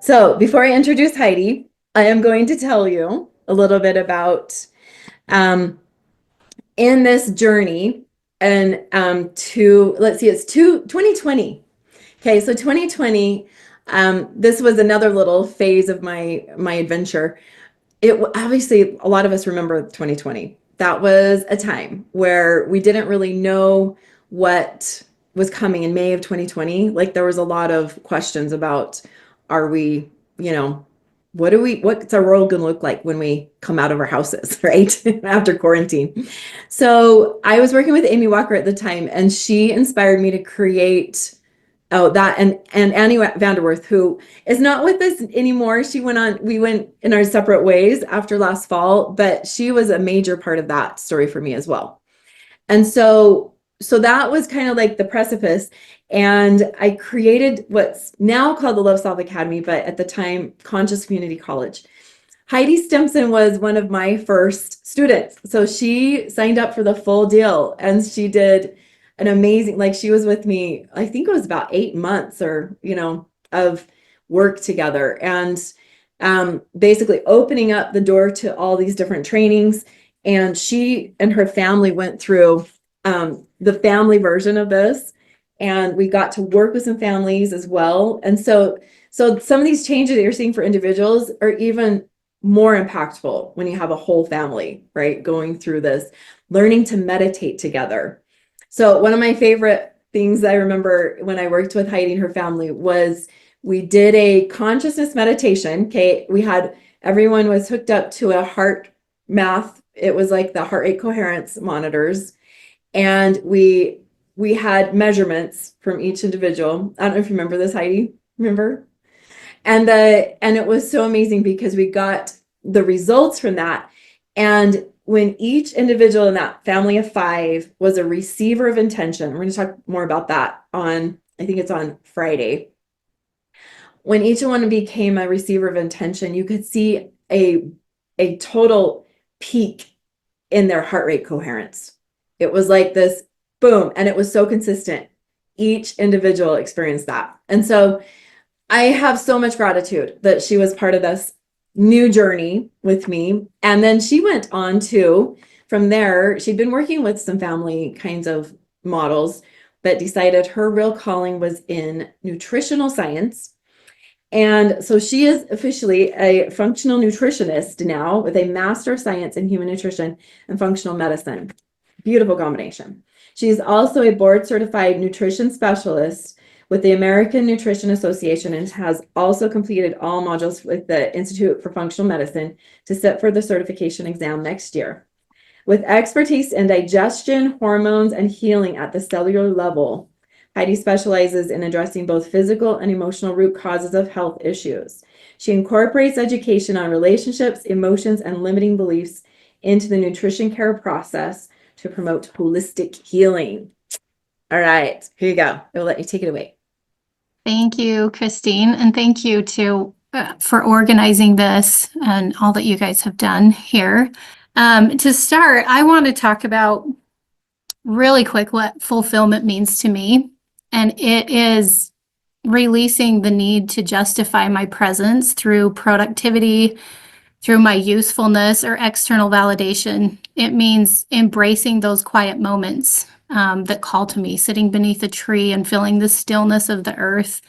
So before I introduce Heidi, I am going to tell you a little bit about in this journey and let's see, it's 2020. Okay, so 2020, this was another little phase of my adventure. It obviously a lot of us remember 2020. That was a time where we didn't really know what was coming in May of 2020. Like there was a lot of questions about, are we, what's our world going to look like when we come out of our houses, right? After quarantine. So I was working with Amy Walker at the time, and she inspired me to create that and Annie Vanderwerth, who is not with us anymore. We went in our separate ways after last fall, but she was a major part of that story for me as well. And so that was kind of like the precipice. And I created what's now called the 𝐬𝐮𝐬𝐫𝐞 Academy, but at the time, Conscious Community College. Heidi Stimpson was one of my first students. So she signed up for the full deal, and she did an amazing, like she was with me, I think it was about 8 months of work together, and basically opening up the door to all these different trainings. And she and her family went through the family version of this, and we got to work with some families as well. And so some of these changes that you're seeing for individuals are even more impactful when you have a whole family, right? Going through this, learning to meditate together. So one of my favorite things I remember when I worked with Heidi and her family was we did a consciousness meditation. Okay. Everyone was hooked up to a heart math. It was like the heart rate coherence monitors. And we had measurements from each individual. I don't know if you remember this, Heidi, remember? And it was so amazing because we got the results from that. And when each individual in that family of 5 was a receiver of intention, we're going to talk more about that I think it's on Friday. When each one became a receiver of intention, you could see a total peak in their heart rate coherence. It was like this boom, and it was so consistent. Each individual experienced that. And so I have so much gratitude that she was part of this new journey with me. And then she went on from there, she'd been working with some family kinds of models, but decided her real calling was in nutritional science. And so she is officially a functional nutritionist now with a Master of Science in Human Nutrition and Functional Medicine. Beautiful combination. She's also a board certified nutrition specialist with the American Nutrition Association, and has also completed all modules with the Institute for Functional Medicine to sit for the certification exam next year. With expertise in digestion, hormones, and healing at the cellular level, Heidi specializes in addressing both physical and emotional root causes of health issues. She incorporates education on relationships, emotions, and limiting beliefs into the nutrition care process to promote holistic healing. All right, here you go. I'll let you take it away. Thank you, Christine, and thank you for organizing this and all that you guys have done here. To start, I want to talk about really quick what fulfillment means to me, and it is releasing the need to justify my presence through productivity, through my usefulness or external validation. It means embracing those quiet moments that call to me, sitting beneath a tree and feeling the stillness of the earth,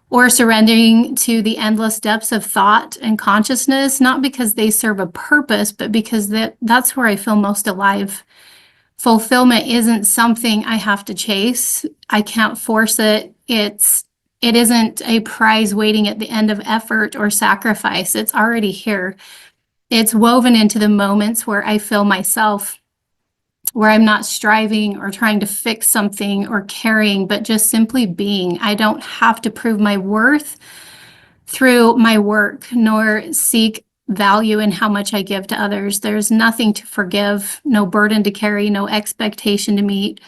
or surrendering to the endless depths of thought and consciousness, not because they serve a purpose, but because that's where I feel most alive. Fulfillment isn't something I have to chase. I can't force it. It isn't a prize waiting at the end of effort or sacrifice. It's already here. It's woven into the moments where I feel myself, where I'm not striving or trying to fix something or caring, but just simply being. I don't have to prove my worth through my work, nor seek value in how much I give to others. There's nothing to forgive, no burden to carry, no expectation to meet.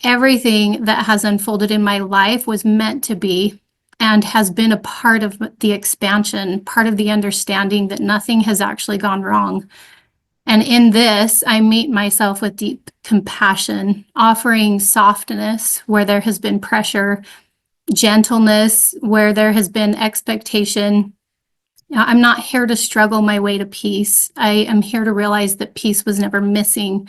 Everything that has unfolded in my life was meant to be and has been a part of the expansion, part of the understanding that nothing has actually gone wrong. And in this, I meet myself with deep compassion, offering softness where there has been pressure, gentleness where there has been expectation. I'm not here to struggle my way to peace. I am here to realize that peace was never missing.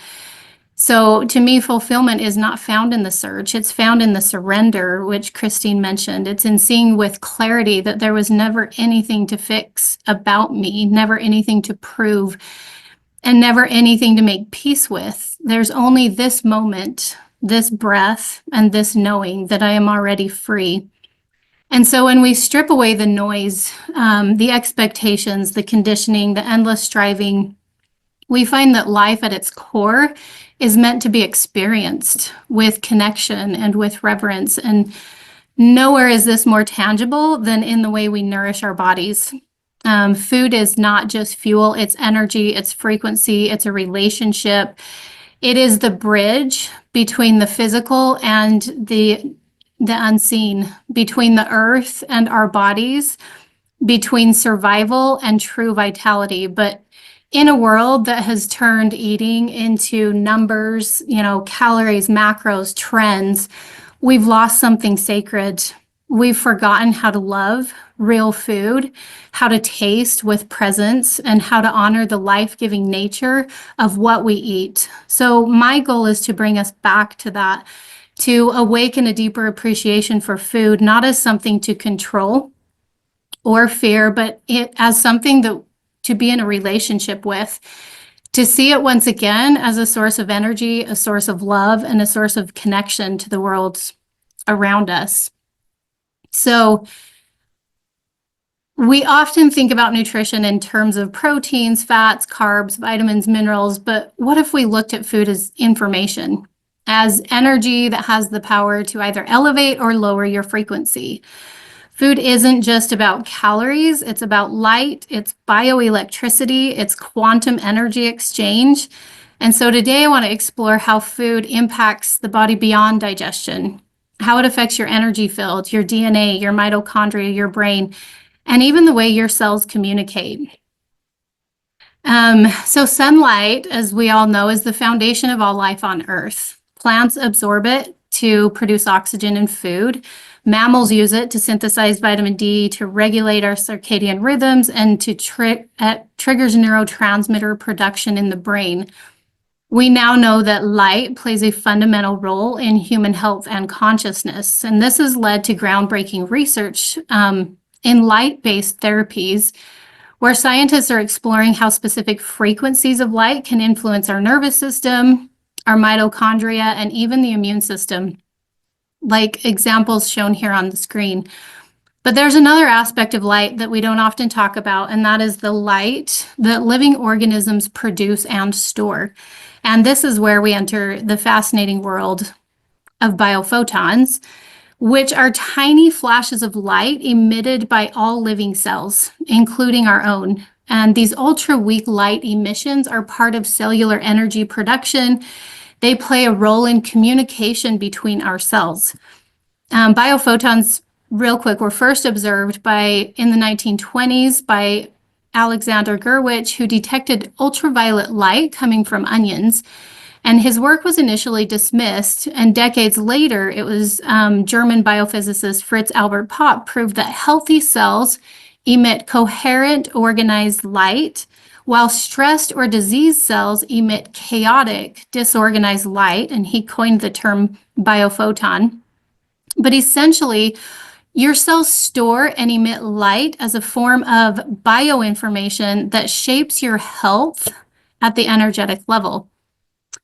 So to me, fulfillment is not found in the search. It's found in the surrender, which Christine mentioned. It's in seeing with clarity that there was never anything to fix about me, never anything to prove, and never anything to make peace with. There's only this moment, this breath, and this knowing that I am already free. And so when we strip away the noise, the expectations, the conditioning, the endless striving, we find that life at its core is meant to be experienced with connection and with reverence. And nowhere is this more tangible than in the way we nourish our bodies. Food is not just fuel, it's energy, it's frequency, it's a relationship. It is the bridge between the physical and the unseen, between the earth and our bodies, between survival and true vitality. But in a world that has turned eating into numbers, calories, macros, trends, we've lost something sacred. We've forgotten how to love real food, how to taste with presence, and how to honor the life-giving nature of what we eat. So my goal is to bring us back to that, to awaken a deeper appreciation for food, not as something to control or fear, but as something that to be in a relationship with, to see it once again as a source of energy, a source of love, and a source of connection to the world around us. So we often think about nutrition in terms of proteins, fats, carbs, vitamins, minerals, but what if we looked at food as information, as energy that has the power to either elevate or lower your frequency? Food isn't just about calories, it's about light, it's bioelectricity, it's quantum energy exchange. And so today I want to explore how food impacts the body beyond digestion, how it affects your energy field, your DNA, your mitochondria, your brain, and even the way your cells communicate. So sunlight, as we all know, is the foundation of all life on Earth. Plants absorb it to produce oxygen and food. Mammals use it to synthesize vitamin D, to regulate our circadian rhythms, and to triggers neurotransmitter production in the brain. We now know that light plays a fundamental role in human health and consciousness, and this has led to groundbreaking research in light-based therapies, where scientists are exploring how specific frequencies of light can influence our nervous system, our mitochondria, and even the immune system, like examples shown here on the screen. But there's another aspect of light that we don't often talk about, and that is the light that living organisms produce and store. And this is where we enter the fascinating world of biophotons, which are tiny flashes of light emitted by all living cells, including our own. And these ultra-weak light emissions are part of cellular energy production. They play a role in communication between our cells. Biophotons, real quick, were first observed in the 1920s by Alexander Gurwitch, who detected ultraviolet light coming from onions. And his work was initially dismissed, and decades later, it was German biophysicist Fritz Albert Popp proved that healthy cells emit coherent, organized light, while stressed or diseased cells emit chaotic, disorganized light, and he coined the term biophoton. But essentially, your cells store and emit light as a form of bioinformation that shapes your health at the energetic level.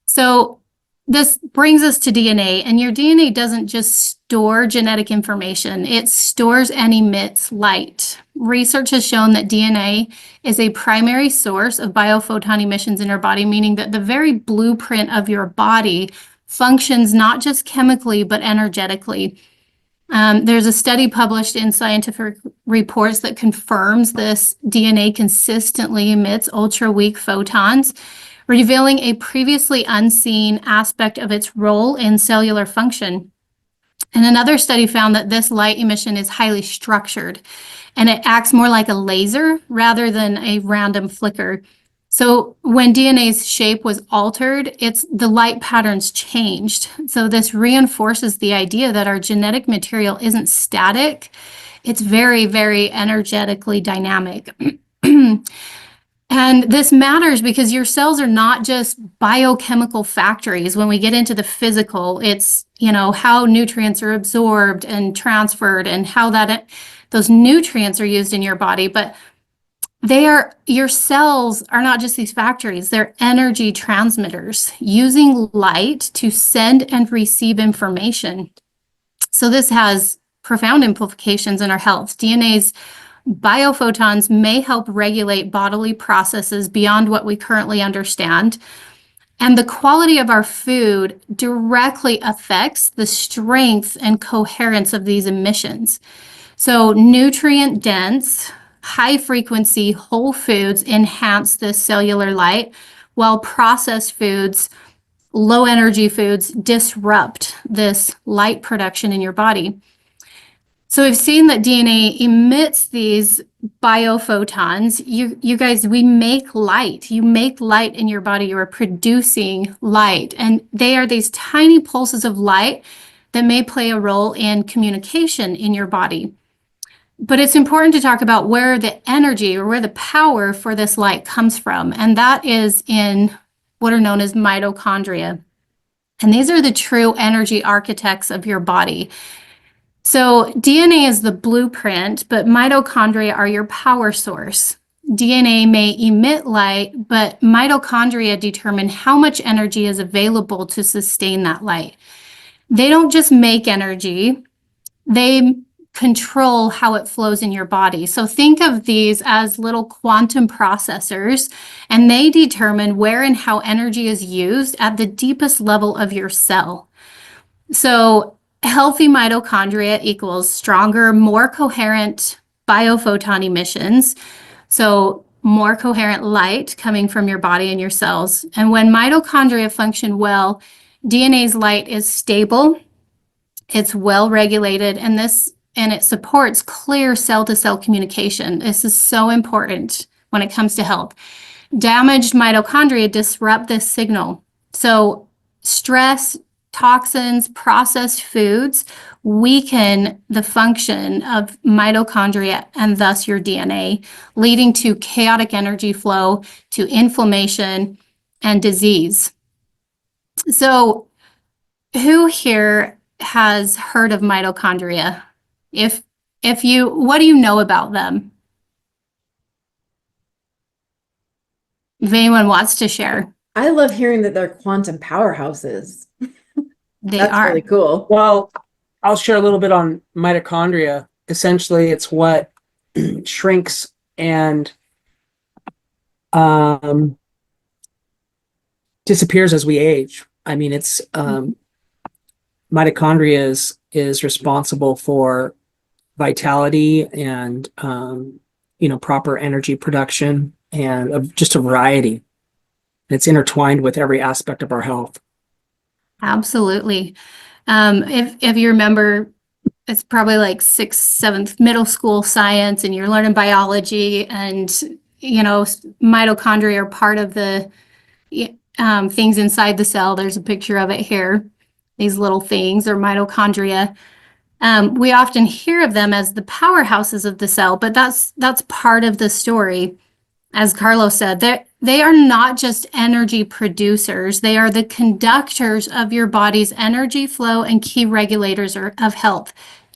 So this brings us to DNA, and your DNA doesn't just store genetic information, it stores and emits light. Research has shown that DNA is a primary source of biophoton emissions in your body, meaning that the very blueprint of your body functions not just chemically, but energetically. There's a study published in Scientific Reports that confirms this DNA consistently emits ultra-weak photons, revealing a previously unseen aspect of its role in cellular function. And another study found that this light emission is highly structured, and it acts more like a laser rather than a random flicker. So when DNA's shape was altered, the light patterns changed. So this reinforces the idea that our genetic material isn't static. It's very, very energetically dynamic. And this matters because your cells are not just biochemical factories. When we get into the physical, it's, how nutrients are absorbed and transferred and how those nutrients are used in your body. But your cells are not just these factories, they're energy transmitters using light to send and receive information. So this has profound implications in our health. DNA's biophotons may help regulate bodily processes beyond what we currently understand. And the quality of our food directly affects the strength and coherence of these emissions. So nutrient-dense, high-frequency whole foods enhance this cellular light, while processed foods, low-energy foods, disrupt this light production in your body. So we've seen that DNA emits these biophotons. You guys, we make light. You make light in your body. You are producing light. And they are these tiny pulses of light that may play a role in communication in your body. But it's important to talk about where the energy or where the power for this light comes from. And that is in what are known as mitochondria. And these are the true energy architects of your body. So DNA is the blueprint, but mitochondria are your power source. DNA may emit light, but mitochondria determine how much energy is available to sustain that light. They don't just make energy, they control how it flows in your body. So think of these as little quantum processors, and they determine where and how energy is used at the deepest level of your cell. So healthy mitochondria equals stronger, more coherent biophoton emissions. So more coherent light coming from your body and your cells. And when mitochondria function well, DNA's light is stable, it's well regulated, and it supports clear cell-to-cell communication. This is so important when it comes to health. Damaged mitochondria disrupt this signal. So stress, toxins, processed foods weaken the function of mitochondria and thus your DNA, leading to chaotic energy flow, to inflammation and disease. So who here has heard of mitochondria? If what do you know about them? If anyone wants to share. I love hearing that they're quantum powerhouses. That's are really cool. Well, I'll share a little bit on mitochondria. Essentially, it's what shrinks and disappears as we age. I mean, it's mitochondria is responsible for vitality and proper energy production and just a variety. It's intertwined with every aspect of our health. Absolutely. If you remember, it's probably like 6th, 7th middle school science, and you're learning biology, and mitochondria are part of the things inside the cell. There's a picture of it here. These little things are mitochondria. We often hear of them as the powerhouses of the cell, but that's part of the story. As Carlos said, they are not just energy producers. They are the conductors of your body's energy flow and key regulators of health.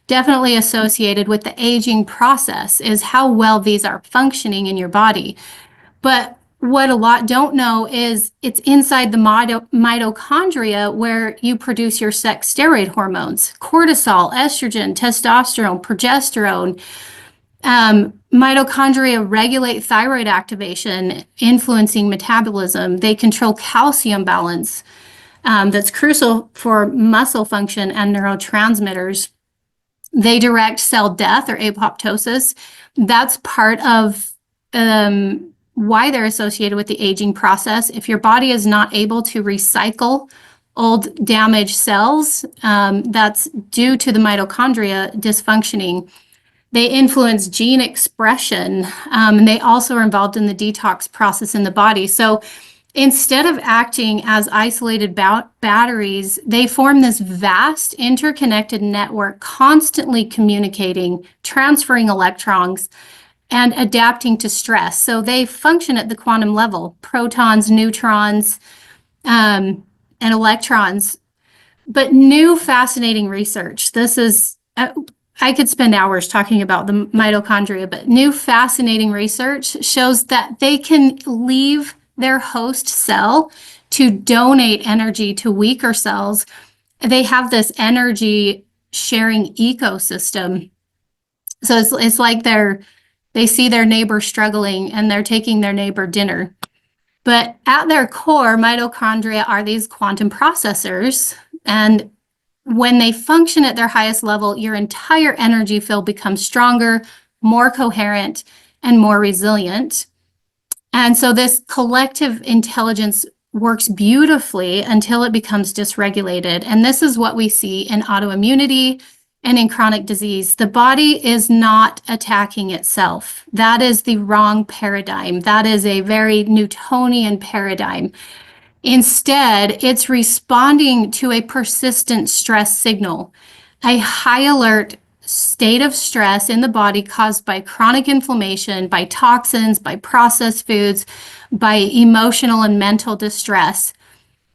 Definitely associated with the aging process is how well these are functioning in your body. But what a lot don't know is it's inside the mitochondria where you produce your sex steroid hormones, cortisol, estrogen, testosterone, progesterone. Mitochondria regulate thyroid activation, influencing metabolism. They control calcium balance, that's crucial for muscle function and neurotransmitters. They direct cell death or apoptosis. That's part of why they're associated with the aging process. If your body is not able to recycle old damaged cells, that's due to the mitochondria dysfunctioning. They influence gene expression, and they also are involved in the detox process in the body. So instead of acting as isolated batteries, they form this vast interconnected network, constantly communicating, transferring electrons, and adapting to stress. So they function at the quantum level, protons, neutrons, and electrons. But new fascinating research. This is, I could spend hours talking about the mitochondria, but new fascinating research shows that they can leave their host cell to donate energy to weaker cells. They have this energy sharing ecosystem. So it's like they see their neighbor struggling and they're taking their neighbor dinner. But at their core, mitochondria are these quantum processors. And when they function at their highest level, your entire energy field becomes stronger, more coherent, and more resilient. And so this collective intelligence works beautifully until it becomes dysregulated. And this is what we see in autoimmunity and in chronic disease. The body is not attacking itself. That is the wrong paradigm. That is a very Newtonian paradigm. Instead, it's responding to a persistent stress signal, a high alert state of stress in the body caused by chronic inflammation, by toxins, by processed foods, by emotional and mental distress.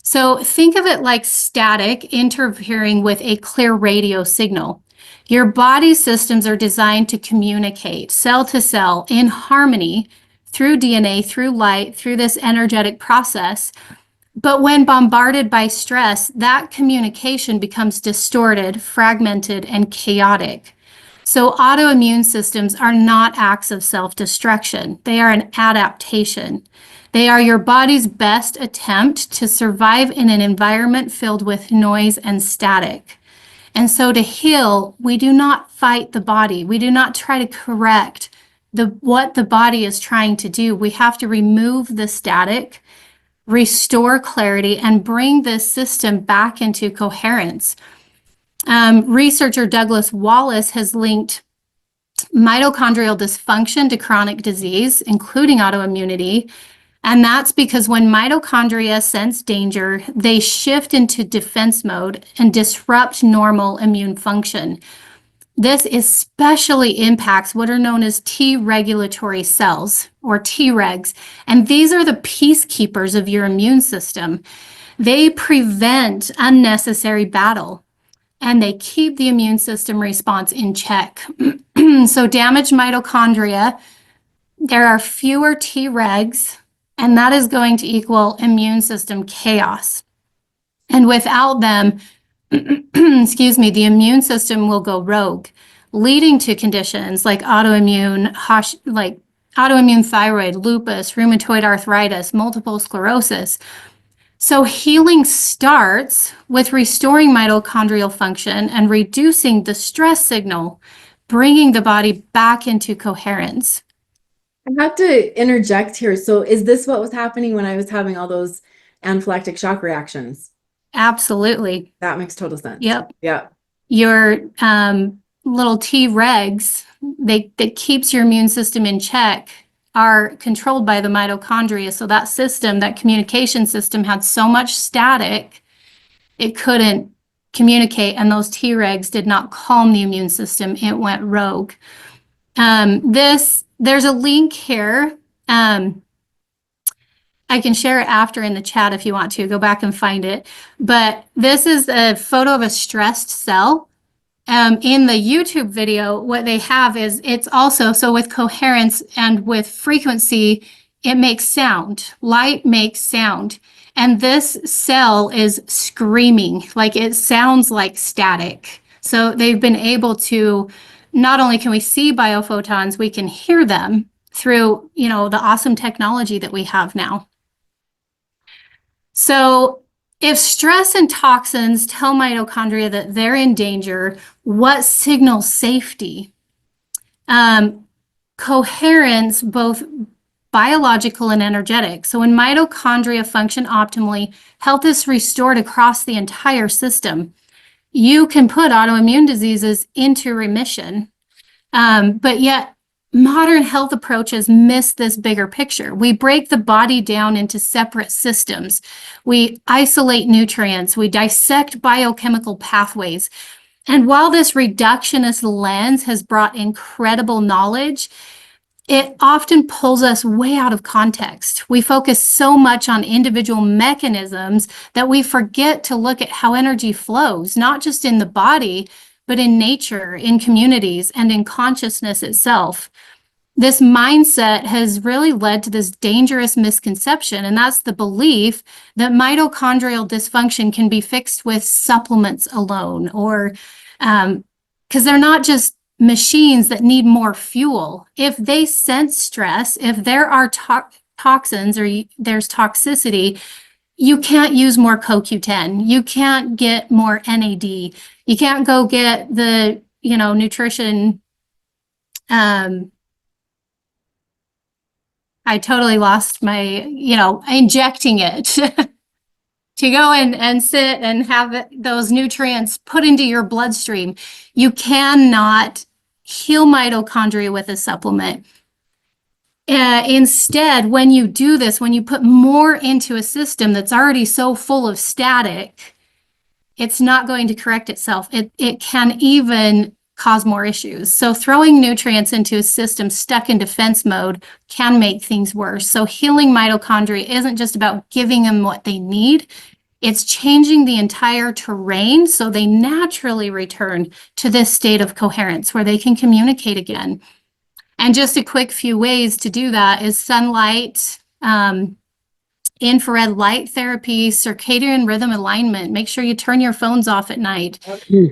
So think of it like static interfering with a clear radio signal. Your body systems are designed to communicate cell to cell in harmony through DNA, through light, through this energetic process. But when bombarded by stress, that communication becomes distorted, fragmented, and chaotic. So autoimmune systems are not acts of self-destruction. They are an adaptation. They are your body's best attempt to survive in an environment filled with noise and static. And so to heal, we do not fight the body. We do not try to correct what the body is trying to do. We have to remove the static, restore clarity, and bring this system back into coherence. Researcher Douglas Wallace has linked mitochondrial dysfunction to chronic disease, including autoimmunity. And that's because when mitochondria sense danger, they shift into defense mode and disrupt normal immune function. This especially impacts what are known as T regulatory cells, or Tregs, and these are the peacekeepers of your immune system. They prevent unnecessary battle, and they keep the immune system response in check. So damaged mitochondria, there are fewer Tregs, and that is going to equal immune system chaos. And without them, excuse me, the immune system will go rogue, leading to conditions like autoimmune thyroid, lupus, rheumatoid arthritis, multiple sclerosis. So healing starts with restoring mitochondrial function and reducing the stress signal, bringing the body back into coherence. I have to interject here. So is this what was happening when I was having all those anaphylactic shock reactions? Absolutely. That makes total sense. Yep. Yeah. Your little Tregs that keeps your immune system in check are controlled by the mitochondria. So that system, that communication system, had so much static, it couldn't communicate, and those Tregs did not calm the immune system. It went rogue. There's a link here. I can share it after in the chat if you want to. Go back and find it. But this is a photo of a stressed cell. In the YouTube video, what they have is it's also, so with coherence and with frequency, it makes sound. Light makes sound. And this cell is screaming, like it sounds like static. So they've been able to, not only can we see biophotons, we can hear them through, the awesome technology that we have now. So if stress and toxins tell mitochondria that they're in danger, what signals safety? Coherence, both biological and energetic. So when mitochondria function optimally, health is restored across the entire system. You can put autoimmune diseases into remission. But yet modern health approaches miss this bigger picture. We break the body down into separate systems. We isolate nutrients. We dissect biochemical pathways. And while this reductionist lens has brought incredible knowledge, it often pulls us way out of context. We focus so much on individual mechanisms that we forget to look at how energy flows, not just in the body, but in nature, in communities, and in consciousness itself. This mindset has really led to this dangerous misconception, and that's the belief that mitochondrial dysfunction can be fixed with supplements alone, or because they're not just machines that need more fuel. If they sense stress, if there are toxins or there's toxicity, you can't use more CoQ10. You can't get more NAD. You can't go get the, nutrition. I totally lost my, injecting it to go and sit and have those nutrients put into your bloodstream. You cannot heal mitochondria with a supplement. Instead, when you do this, when you put more into a system that's already so full of static, it's not going to correct itself. It can even cause more issues. So throwing nutrients into a system stuck in defense mode can make things worse. So healing mitochondria isn't just about giving them what they need. It's changing the entire terrain so they naturally return to this state of coherence where they can communicate again. And just a quick few ways to do that is sunlight, infrared light therapy, circadian rhythm alignment. Make sure you turn your phones off at night.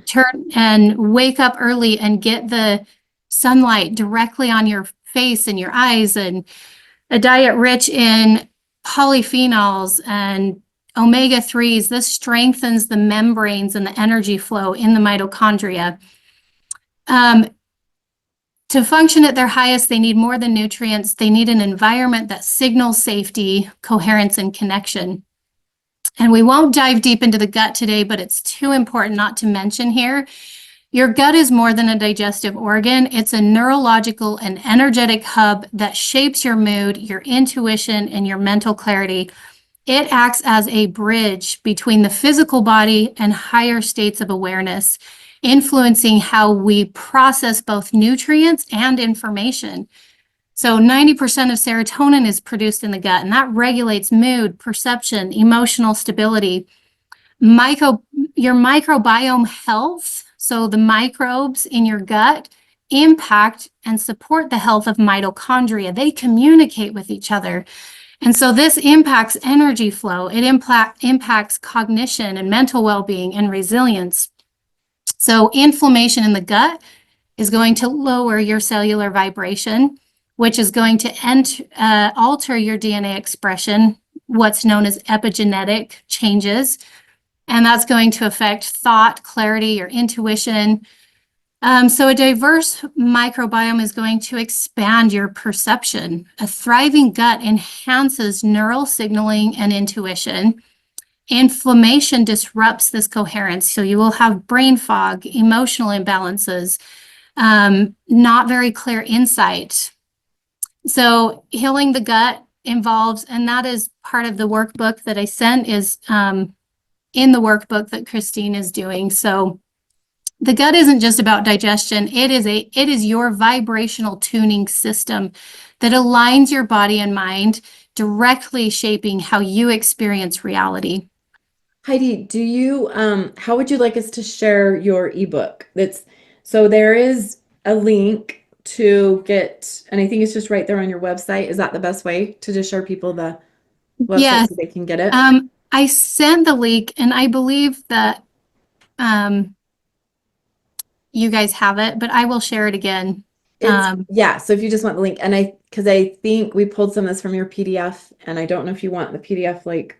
Turn and wake up early and get the sunlight directly on your face and your eyes, and a diet rich in polyphenols and omega-3s. This strengthens the membranes and the energy flow in the mitochondria. To function at their highest, they need more than nutrients. They need an environment that signals safety, coherence, and connection. And we won't dive deep into the gut today, but it's too important not to mention here. Your gut is more than a digestive organ. It's a neurological and energetic hub that shapes your mood, your intuition, and your mental clarity. It acts as a bridge between the physical body and higher states of awareness, influencing how we process both nutrients and information. So 90% of serotonin is produced in the gut, and that regulates mood, perception, emotional stability. Your microbiome health, so the microbes in your gut, impact and support the health of mitochondria. They communicate with each other. And so this impacts energy flow. It impacts cognition and mental well-being and resilience. So inflammation in the gut is going to lower your cellular vibration, which is going to alter your DNA expression, what's known as epigenetic changes. And that's going to affect thought, clarity, your intuition. So a diverse microbiome is going to expand your perception. A thriving gut enhances neural signaling and intuition. Inflammation disrupts this coherence, so you will have brain fog, emotional imbalances, not very clear insight. So healing the gut involves, and that is part of the workbook that I sent, is in the workbook that Christine is doing. So the gut isn't just about digestion. It is your vibrational tuning system that aligns your body and mind, directly shaping how you experience reality. Heidi, how would you like us to share your ebook? So there is a link to get, and I think it's just right there on your website. Is that the best way to just share people the website Yes. so they can get it? I sent the link, and I believe that you guys have it, but I will share it again. Yeah, so if you just want the link, and because I think we pulled some of this from your PDF, and I don't know if you want the PDF like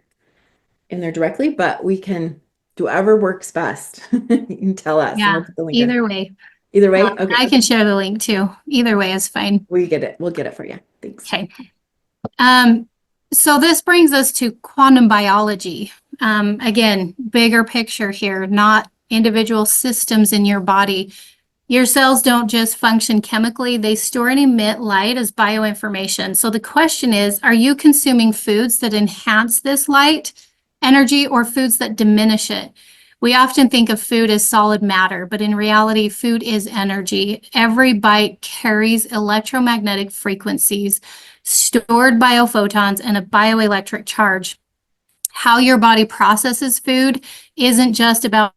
in there directly, but we can do whatever works best. You can tell us. Yeah, and we'll put the link in. either way. Either way? Okay. I can share the link too. Either way is fine. We'll get it for you. Thanks. Okay. So this brings us to quantum biology. Again, bigger picture here, not individual systems in your body. Your cells don't just function chemically, they store and emit light as bioinformation. So the question is, are you consuming foods that enhance this light energy or foods that diminish it? We often think of food as solid matter, but in reality, food is energy. Every bite carries electromagnetic frequencies, stored biophotons, and a bioelectric charge. How your body processes food isn't just about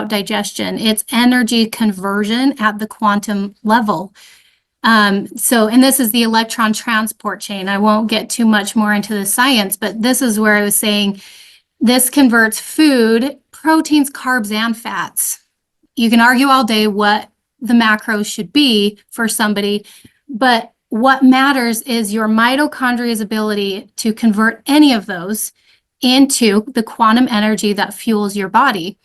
digestion, it's energy conversion at the quantum level. And this is the electron transport chain. I won't get too much more into the science, but this is where I was saying this converts food, proteins, carbs, and fats. You can argue all day what the macros should be for somebody, but what matters is your mitochondria's ability to convert any of those into the quantum energy that fuels your body.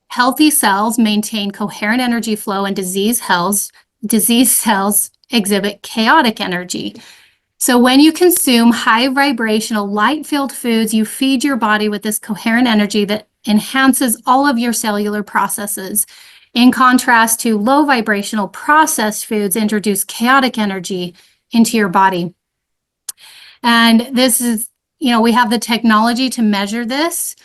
Healthy cells maintain coherent energy flow, and diseased cells exhibit chaotic energy. So when you consume high vibrational light-filled foods, you feed your body with this coherent energy that enhances all of your cellular processes. In contrast to low vibrational processed foods, introduce chaotic energy into your body. And this is, we have the technology to measure this.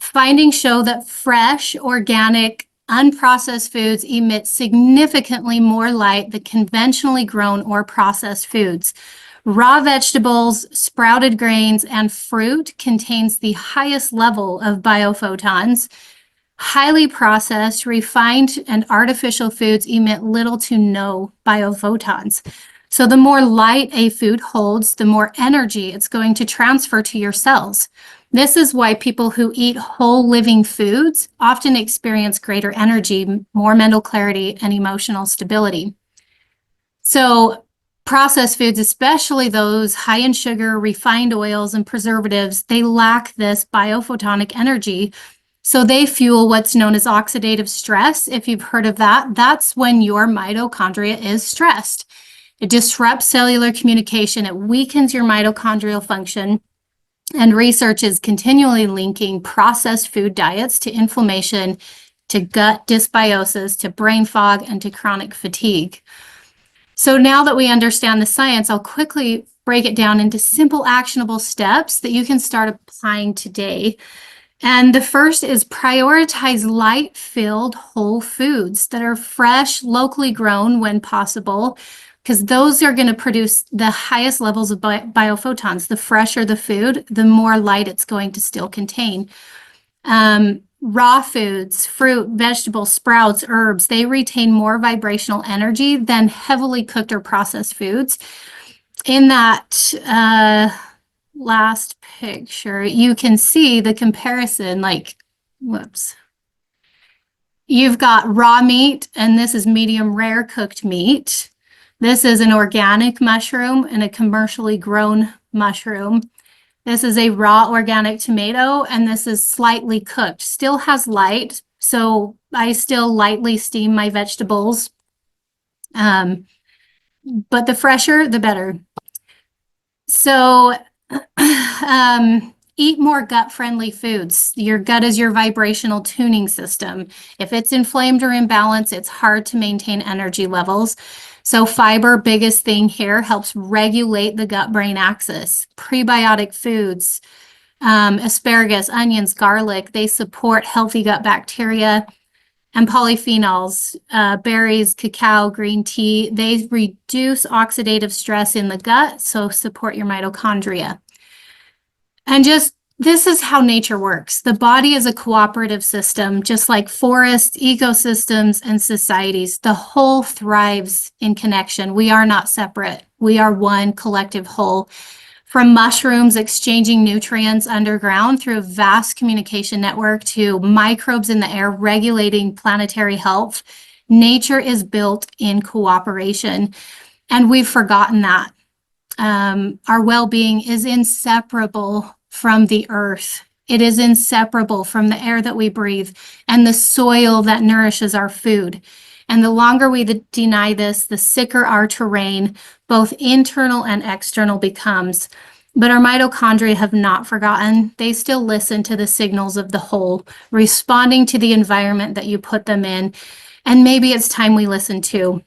Findings show that fresh, organic, unprocessed foods emit significantly more light than conventionally grown or processed foods. Raw vegetables, sprouted grains, and fruit contains the highest level of biophotons. Highly processed, refined, and artificial foods emit little to no biophotons. So the more light a food holds, the more energy it's going to transfer to your cells. This is why people who eat whole living foods often experience greater energy, more mental clarity, and emotional stability. So processed foods, especially those high in sugar, refined oils, and preservatives, they lack this biophotonic energy. So they fuel what's known as oxidative stress. If you've heard of that, that's when your mitochondria is stressed. It disrupts cellular communication. It weakens your mitochondrial function. And research is continually linking processed food diets to inflammation, to gut dysbiosis, to brain fog, and to chronic fatigue. So now that we understand the science, I'll quickly break it down into simple, actionable steps that you can start applying today. And the first is prioritize light-filled whole foods that are fresh, locally grown when possible, because those are going to produce the highest levels of biophotons. The fresher the food, the more light it's going to still contain. Raw foods, fruit, vegetables, sprouts, herbs, they retain more vibrational energy than heavily cooked or processed foods. In that last picture, you can see the comparison, you've got raw meat, and this is medium rare cooked meat. This is an organic mushroom and a commercially grown mushroom. This is a raw organic tomato, and this is slightly cooked. Still has light, so I still lightly steam my vegetables. But the fresher, the better. So eat more gut-friendly foods. Your gut is your vibrational tuning system. If it's inflamed or imbalanced, it's hard to maintain energy levels. So fiber, biggest thing here, helps regulate the gut-brain axis. Prebiotic foods, asparagus, onions, garlic, they support healthy gut bacteria. And polyphenols, berries, cacao, green tea, they reduce oxidative stress in the gut, so support your mitochondria. And this is how nature works. The body is a cooperative system, just like forests, ecosystems, and societies. The whole thrives in connection. We are not separate. We are one collective whole. From mushrooms exchanging nutrients underground through a vast communication network to microbes in the air regulating planetary health, nature is built in cooperation. And we've forgotten that. Our well-being is inseparable from the earth. It is inseparable from the air that we breathe and the soil that nourishes our food. And the longer we deny this, the sicker our terrain, both internal and external, becomes. But our mitochondria have not forgotten. They still listen to the signals of the whole, responding to the environment that you put them in. And maybe it's time we listen to.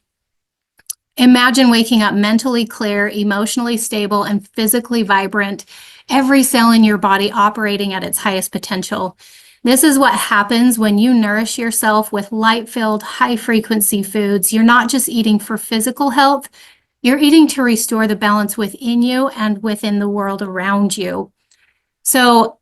Imagine waking up mentally clear, emotionally stable, and physically vibrant, every cell in your body operating at its highest potential. This is what happens when you nourish yourself with light-filled, high-frequency foods. You're not just eating for physical health, you're eating to restore the balance within you and within the world around you. So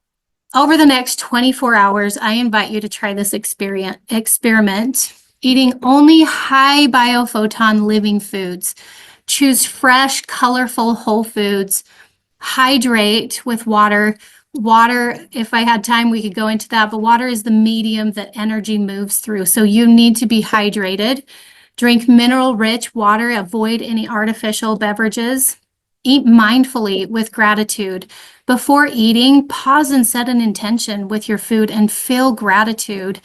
over the next 24 hours, I invite you to try this experiment. Eating only high biophoton living foods. Choose fresh, colorful whole foods. Hydrate with water. Water, if I had time, we could go into that, but water is the medium that energy moves through. So you need to be hydrated. Drink mineral-rich water. Avoid any artificial beverages. Eat mindfully with gratitude. Before eating, pause and set an intention with your food and feel gratitude.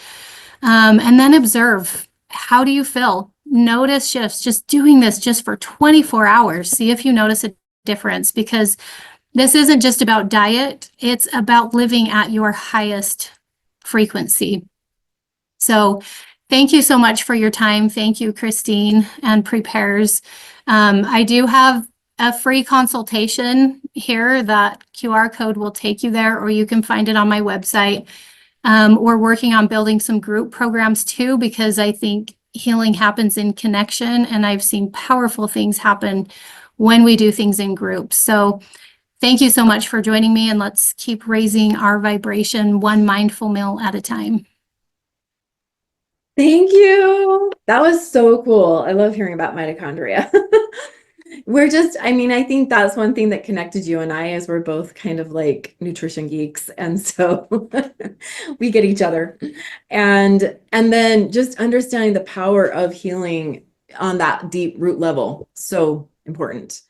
And then observe. How do you feel? Notice shifts. Just doing this just for 24 hours. See if you notice a difference, because this isn't just about diet. It's about living at your highest frequency. So thank you so much for your time. Thank you, Christine and Prepares. I do have a free consultation here. That QR code will take you there, or you can find it on my website. We're working on building some group programs too, because I think healing happens in connection, and I've seen powerful things happen when we do things in groups. So thank you so much for joining me, and let's keep raising our vibration one mindful meal at a time. Thank you. That was so cool. I love hearing about mitochondria. I think that's one thing that connected you and I, is we're both kind of like nutrition geeks. And so we get each other. And then just understanding the power of healing on that deep root level. So important.